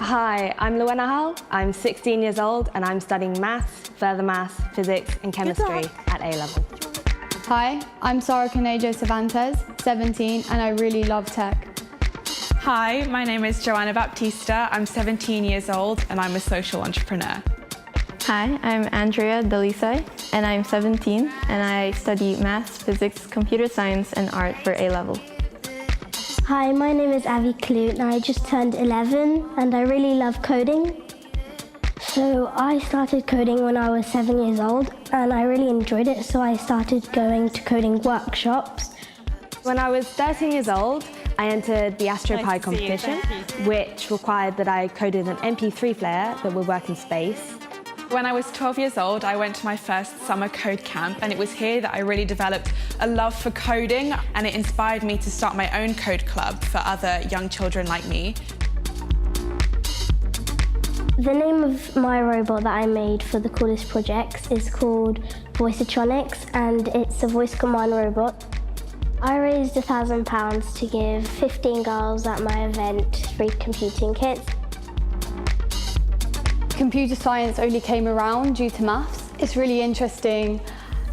Hi, I'm Luena Hull. I'm 16 years old and I'm studying maths, further maths, physics and chemistry at A-level. Hi, I'm Sara Canejo Cervantes, 17, and I really love tech. Hi, my name is Joanna Baptista. I'm 17 years old and I'm a social entrepreneur. Hi, I'm Andrea Delisai, and I'm 17, and I study maths, physics, computer science, and art for A-level. Hi, my name is Avi Clute, and I just turned 11, and I really love coding. So I started coding when I was 7 years old, and I really enjoyed it, so I started going to coding workshops. When I was 13 years old, I entered the AstroPi competition, which required that I coded an MP3 player that would work in space. When I was 12 years old, I went to my first summer code camp, and it was here that I really developed a love for coding, and it inspired me to start my own code club for other young children like me. The name of my robot that I made for the coolest projects is called Voiceatronics, and it's a voice command robot. I raised £1,000 to give 15 girls at my event free computing kits. Computer science only came around due to maths. It's really interesting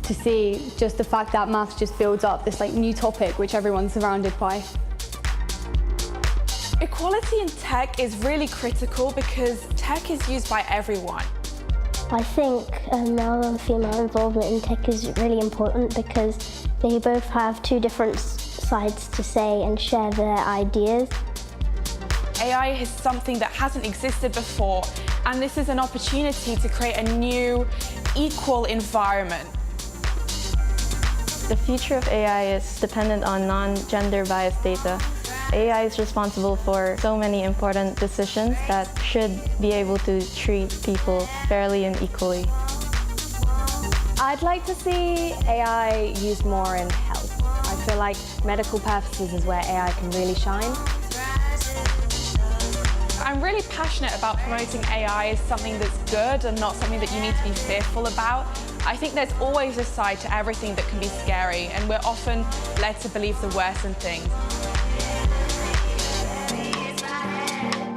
to see just the fact that maths just builds up this new topic which everyone's surrounded by. Equality in tech is really critical because tech is used by everyone. I think male and female involvement in tech is really important because they both have two different sides to say and share their ideas. AI is something that hasn't existed before, and this is an opportunity to create a new, equal environment. The future of AI is dependent on non-gender biased data. AI is responsible for so many important decisions that should be able to treat people fairly and equally. I'd like to see AI used more in health. I feel like medical purposes is where AI can really shine. I'm really passionate about promoting AI as something that's good and not something that you need to be fearful about. I think there's always a side to everything that can be scary, and we're often led to believe the worst in things.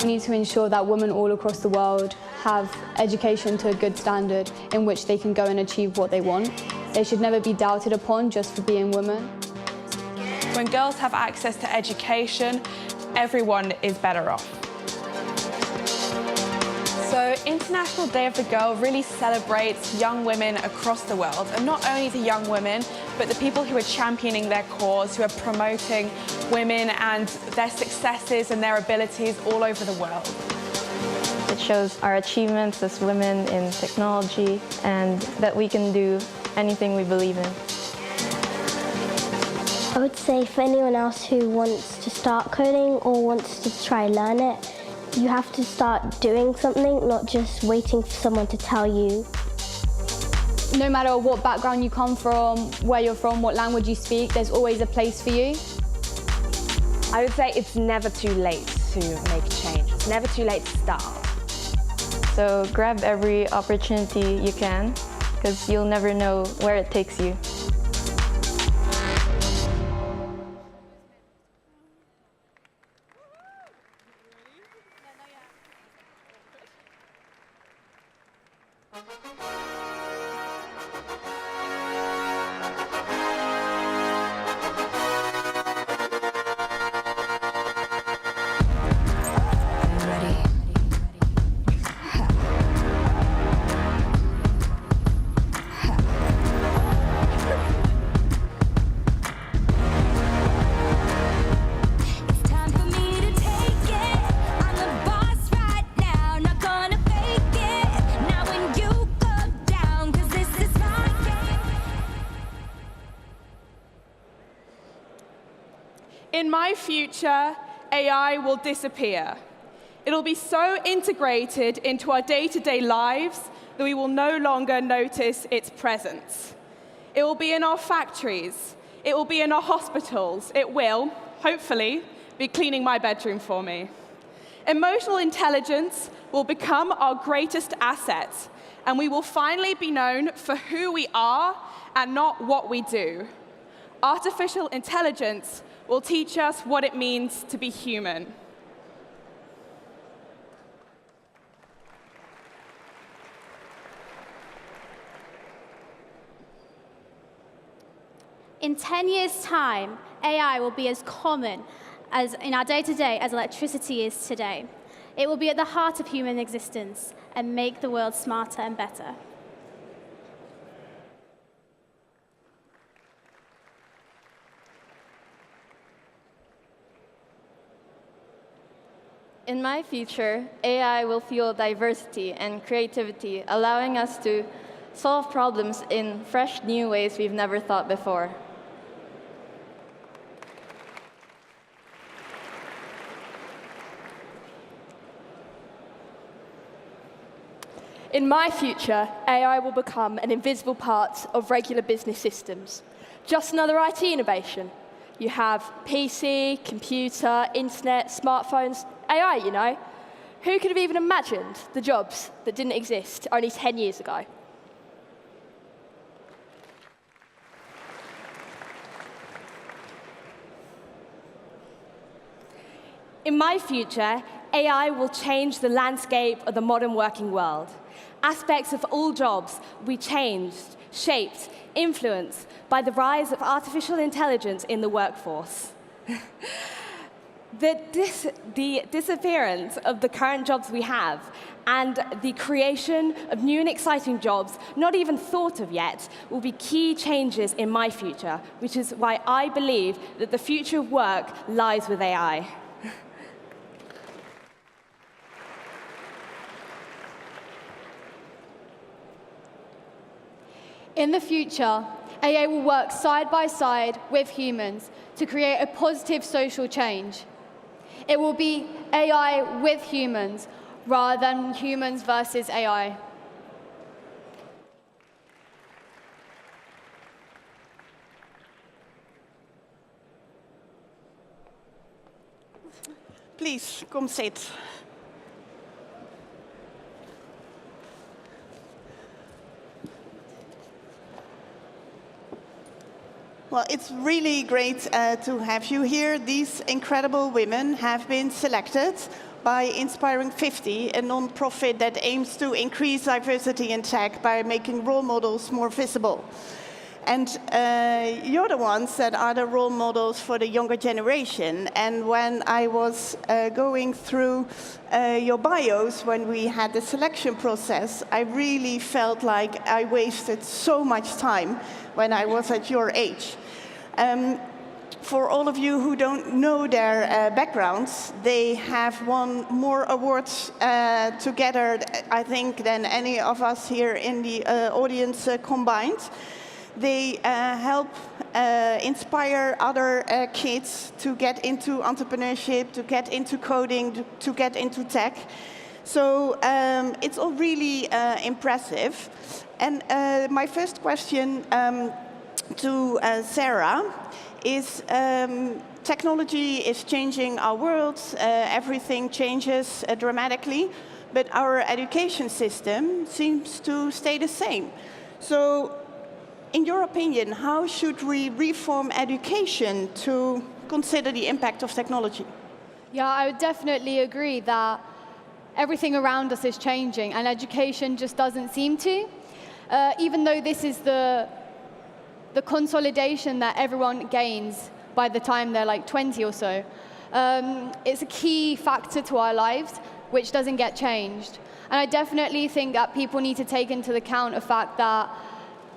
We need to ensure that women all across the world have education to a good standard in which they can go and achieve what they want. They should never be doubted upon just for being women. When girls have access to education, everyone is better off. So International Day of the Girl really celebrates young women across the world, and not only the young women, but the people who are championing their cause, who are promoting women and their successes and their abilities all over the world. It shows our achievements as women in technology and that we can do anything we believe in. I would say for anyone else who wants to start coding or wants to try learn it, you have to start doing something, not just waiting for someone to tell you. No matter what background you come from, where you're from, what language you speak, there's always a place for you. I would say it's never too late to make a change. It's never too late to start. So grab every opportunity you can, because you'll never know where it takes you. In my future, AI will disappear. It'll be so integrated into our day-to-day lives that we will no longer notice its presence. It will be in our factories. It will be in our hospitals. It will, hopefully, be cleaning my bedroom for me. Emotional intelligence will become our greatest asset, and we will finally be known for who we are and not what we do. Artificial intelligence will teach us what it means to be human. In 10 years' time, AI will be as common as in our day-to-day as electricity is today. It will be at the heart of human existence and make the world smarter and better. In my future, AI will fuel diversity and creativity, allowing us to solve problems in fresh, new ways we've never thought before. In my future, AI will become an invisible part of regular business systems. Just another IT innovation. You have PC, computer, internet, smartphones, AI, you know. Who could have even imagined the jobs that didn't exist only 10 years ago? In my future, AI will change the landscape of the modern working world. Aspects of all jobs will be changed, shaped, influenced by the rise of artificial intelligence in the workforce. The disappearance of the current jobs we have and the creation of new and exciting jobs not even thought of yet will be key changes in my future, which is why I believe that the future of work lies with AI. In the future, AI will work side by side with humans to create a positive social change. It will be AI with humans rather than humans versus AI. Please, come sit. Well, it's really great to have you here. These incredible women have been selected by Inspiring50, a non-profit that aims to increase diversity in tech by making role models more visible. And you're the ones that are the role models for the younger generation. And when I was going through your bios when we had the selection process, I really felt like I wasted so much time when I was at your age. For all of you who don't know their backgrounds, they have won more awards together, I think, than any of us here in the audience combined. They help inspire other kids to get into entrepreneurship, to get into coding, to get into tech. So it's all really impressive. And my first question to Sarah is technology is changing our world. Everything changes dramatically, but our education system seems to stay the same. So in your opinion, how should we reform education to consider the impact of technology? Yeah, I would definitely agree that everything around us is changing, and education just doesn't seem to. Even though this is the consolidation that everyone gains by the time they're like 20 or so, it's a key factor to our lives, which doesn't get changed. And I definitely think that people need to take into account the fact that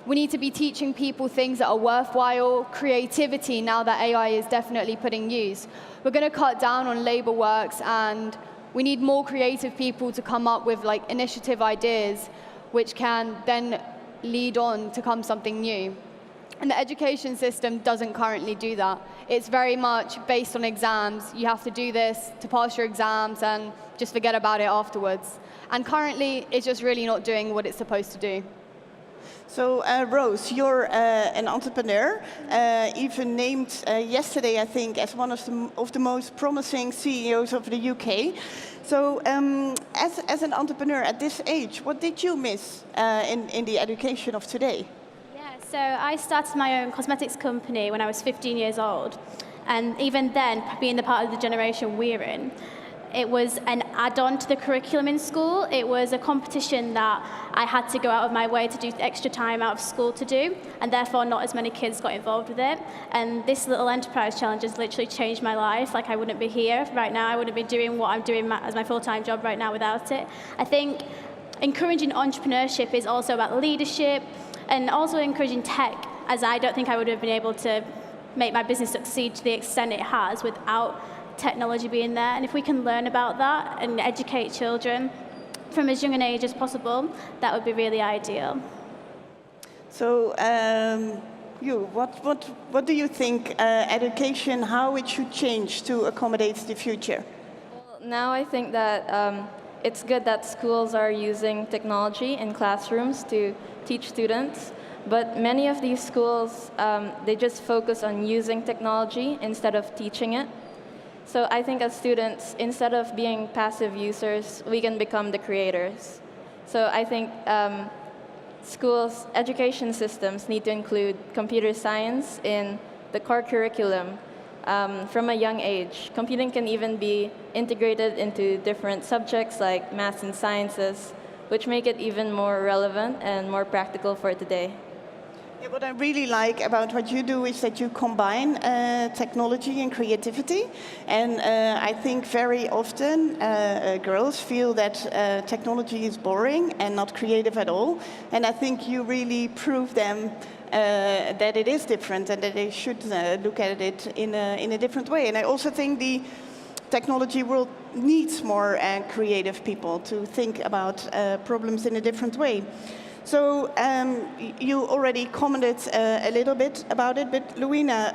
we need to be teaching people things that are worthwhile, creativity, now that AI is definitely putting use. We're going to cut down on labor works, and we need more creative people to come up with like initiative ideas, which can then lead on to come something new. And the education system doesn't currently do that. It's very much based on exams. You have to do this to pass your exams and just forget about it afterwards. And currently, it's just really not doing what it's supposed to do. So, Rose, you're an entrepreneur, even named yesterday, I think, as one of the most promising CEOs of the UK. So, as an entrepreneur at this age, what did you miss in the education of today? So I started my own cosmetics company when I was 15 years old. And even then, being the part of the generation we're in, It was an add-on to the curriculum in school. It was a competition that I had to go out of my way to do extra time out of school to do, and therefore not as many kids got involved with it. And this little enterprise challenge has literally changed my life. Like, I wouldn't be here right now. I wouldn't be doing what I'm doing as my full-time job right now without it. I think encouraging entrepreneurship is also about leadership and also encouraging tech, as I don't think I would have been able to make my business succeed to the extent it has without technology being there. And if we can learn about that and educate children from as young an age as possible, that would be really ideal. So, what do you think education, how it should change to accommodate the future? Well, now I think that it's good that schools are using technology in classrooms to teach students, but many of these schools, they just focus on using technology instead of teaching it. So I think as students, instead of being passive users, we can become the creators. So I think schools' education systems need to include computer science in the core curriculum from a young age. Computing can even be integrated into different subjects like maths and sciences, which make it even more relevant and more practical for today. Yeah, what I really like about what you do is that you combine technology and creativity. And I think very often girls feel that technology is boring and not creative at all. And I think you really prove them that it is different and that they should look at it in a different way. And I also think the technology world needs more creative people to think about problems in a different way. So you already commented a little bit about it, but Louina,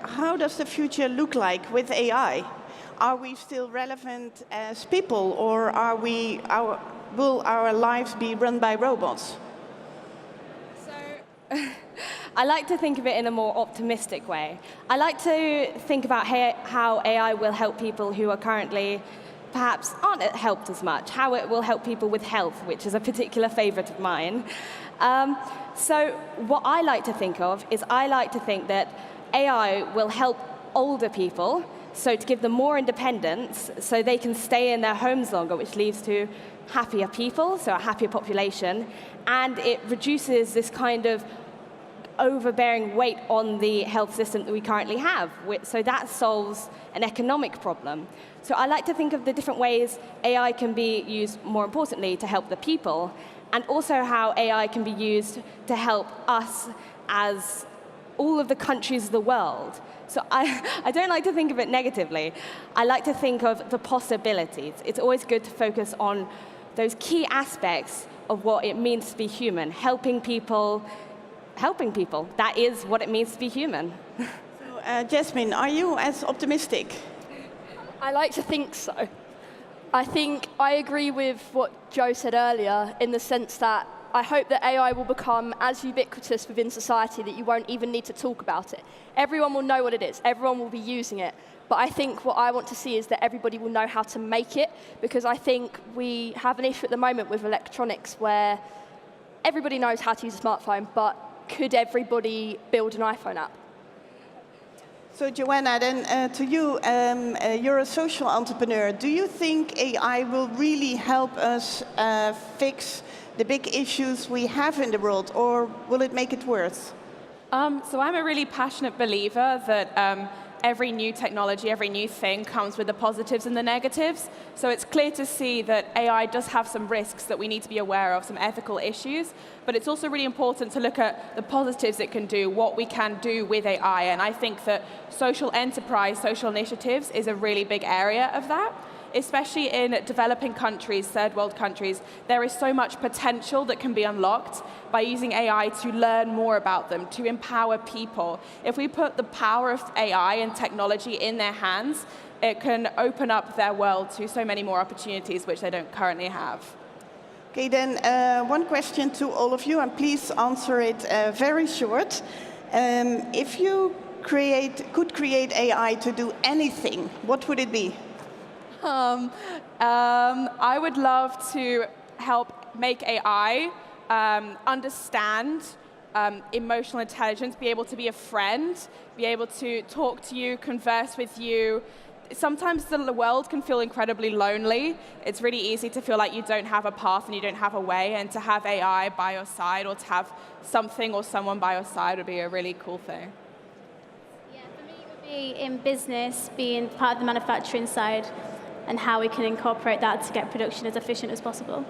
how does the future look like with AI? Are we still relevant as people, or will our lives be run by robots? So, I like to think of it in a more optimistic way. I like to think about how AI will help people who are currently perhaps aren't helped as much, how it will help people with health, which is a particular favorite of mine. So what I like to think of is I like to think that AI will help older people, so to give them more independence, so they can stay in their homes longer, which leads to happier people, so a happier population, and it reduces this kind of overbearing weight on the health system that we currently have. So that solves an economic problem. So I like to think of the different ways AI can be used, more importantly, to help the people, and also how AI can be used to help us as all of the countries of the world. So I don't like to think of it negatively. I like to think of the possibilities. It's always good to focus on those key aspects of what it means to be human, helping people. That is what it means to be human. So, Jasmine, are you as optimistic? I like to think so. I think I agree with what Joe said earlier in the sense that I hope that AI will become as ubiquitous within society that you won't even need to talk about it. Everyone will know what it is. Everyone will be using it. But I think what I want to see is that everybody will know how to make it, because I think we have an issue at the moment with electronics where everybody knows how to use a smartphone, but could everybody build an iPhone app? So Joanna, then to you, you're a social entrepreneur. Do you think AI will really help us fix the big issues we have in the world, or will it make it worse? So I'm a really passionate believer that every new technology, every new thing comes with the positives and the negatives. So it's clear to see that AI does have some risks that we need to be aware of, some ethical issues. But it's also really important to look at the positives it can do, what we can do with AI. And I think that social enterprise, social initiatives is a really big area of that. Especially in developing countries, third world countries, there is so much potential that can be unlocked by using AI to learn more about them, to empower people. If we put the power of AI and technology in their hands, it can open up their world to so many more opportunities which they don't currently have. Okay, then one question to all of you, and please answer it very short. If you could create AI to do anything, what would it be? I would love to help make AI understand emotional intelligence, be able to be a friend, be able to talk to you, converse with you, sometimes the world can feel incredibly lonely. It's really easy to feel like you don't have a path and you don't have a way, and to have AI by your side or to have something or someone by your side would be a really cool thing. Yeah, for me, it would be in business, being part of the manufacturing side, and how we can incorporate that to get production as efficient as possible.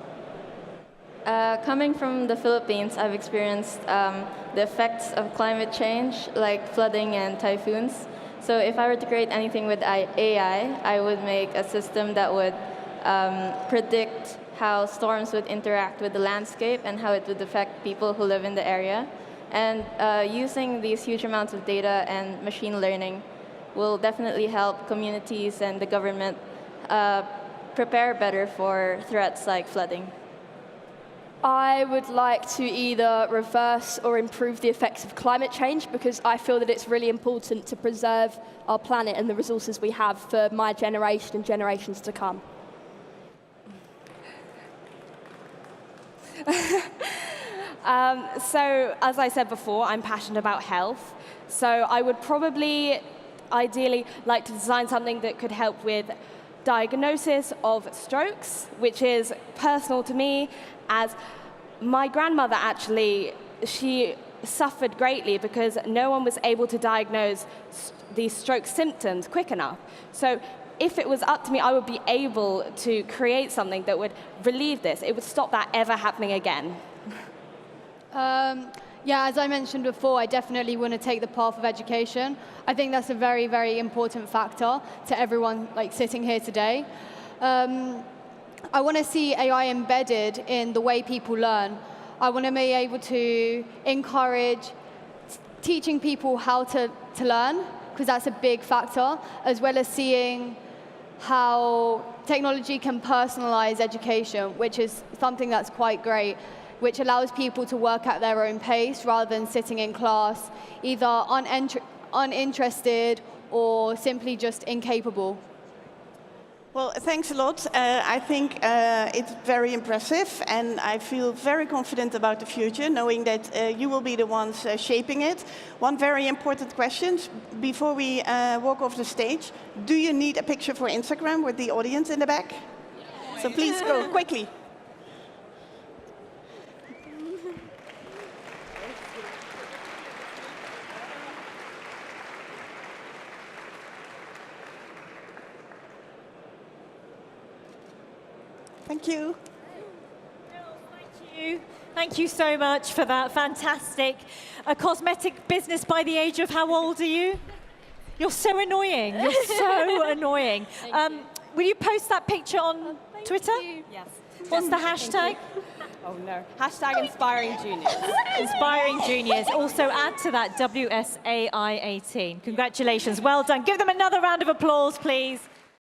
Coming from the Philippines, I've experienced the effects of climate change, like flooding and typhoons. So if I were to create anything with AI, I would make a system that would predict how storms would interact with the landscape and how it would affect people who live in the area. And using these huge amounts of data and machine learning will definitely help communities and the government prepare better for threats like flooding. I would like to either reverse or improve the effects of climate change, because I feel that it's really important to preserve our planet and the resources we have for my generation and generations to come. So, as I said before, I'm passionate about health. So I would probably, ideally, like to design something that could help with diagnosis of strokes, which is personal to me, as my grandmother actually, she suffered greatly because no one was able to diagnose these stroke symptoms quick enough. So if it was up to me, I would be able to create something that would relieve this. It would stop that ever happening again. Yeah, as I mentioned before, I definitely want to take the path of education. I think that's a very, very important factor to everyone sitting here today. I want to see AI embedded in the way people learn. I want to be able to encourage teaching people how to learn, because that's a big factor, as well as seeing how technology can personalize education, which is something that's quite great, which allows people to work at their own pace rather than sitting in class, either uninterested or simply just incapable. Well, thanks a lot. I think it's very impressive, and I feel very confident about the future, knowing that you will be the ones shaping it. One very important question before we walk off the stage. Do you need a picture for Instagram with the audience in the back? So please go quickly. Thank you. Thank you. Thank you so much for that fantastic cosmetic business by the age of how old are you? You're so annoying. You're so annoying. Will you post that picture on Twitter? Yes. What's the hashtag? Oh no. Hashtag InspiringJuniors. InspiringJuniors. Also add to that WSAI 18. Congratulations. Well done. Give them another round of applause, please.